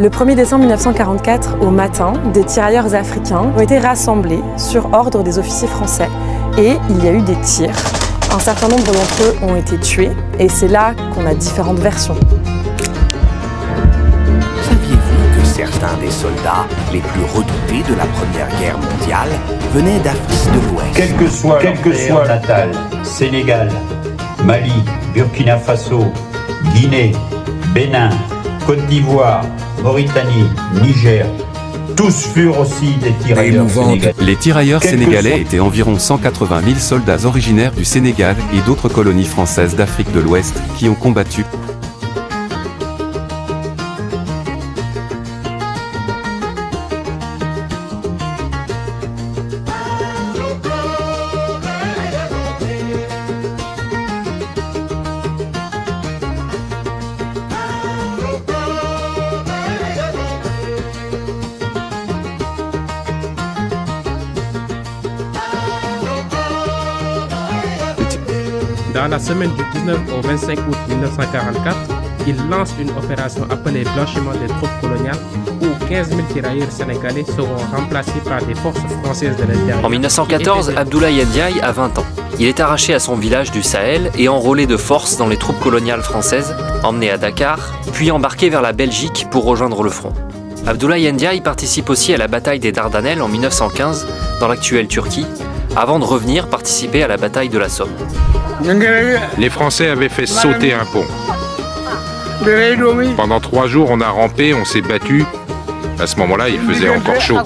Le 1er décembre 1944, au matin, des tirailleurs africains ont été rassemblés sur ordre des officiers français et il y a eu des tirs. Un certain nombre d'entre eux ont été tués et c'est là qu'on a différentes versions. Saviez-vous que certains des soldats les plus redoutés de la Première Guerre mondiale venaient d'Afrique de l'Ouest? Quel que soit natal, Sénégal, Mali, Burkina Faso, Guinée, Bénin, Côte d'Ivoire, Mauritanie, Niger, tous furent aussi des tirailleurs sénégalais. Les tirailleurs sénégalais étaient environ 180 000 soldats originaires du Sénégal et d'autres colonies françaises d'Afrique de l'Ouest qui ont combattu. Dans la semaine du 19 au 25 août 1944, il lance une opération appelée blanchiment des troupes coloniales où 15 000 tirailleurs sénégalais seront remplacés par des forces françaises de l'intérieur. En 1914, Abdoulaye Ndiaye a 20 ans. Il est arraché à son village du Sahel et enrôlé de force dans les troupes coloniales françaises, emmené à Dakar, puis embarqué vers la Belgique pour rejoindre le front. Abdoulaye Ndiaye participe aussi à la bataille des Dardanelles en 1915, dans l'actuelle Turquie, avant de revenir participer à la bataille de la Somme. Les Français avaient fait sauter un pont. Pendant 3 jours, on a rampé, on s'est battu. À ce moment-là, il faisait encore chaud.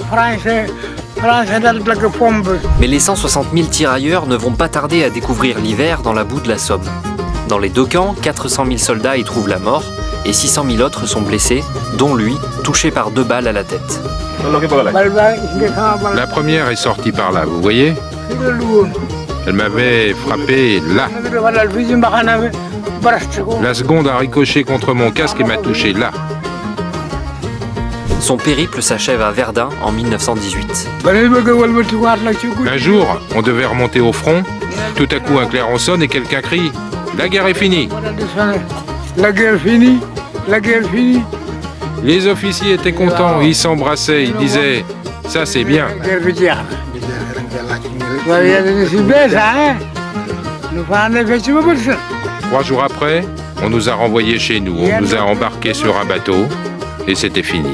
Mais les 160 000 tirailleurs ne vont pas tarder à découvrir l'hiver dans la boue de la Somme. Dans les deux camps, 400 000 soldats y trouvent la mort et 600 000 autres sont blessés, dont lui, touché par 2 balles à la tête. La première est sortie par là, vous voyez? Elle m'avait frappé là. La seconde a ricoché contre mon casque et m'a touché là. Son périple s'achève à Verdun en 1918. Un jour, on devait remonter au front. Tout à coup, un clairon sonne et quelqu'un crie « La guerre est finie !» La guerre finie, la guerre finie. Les officiers étaient contents, ils s'embrassaient, ils disaient « Ça, c'est bien !» 3 jours après, on nous a renvoyés chez nous, on nous a embarqués sur un bateau et c'était fini.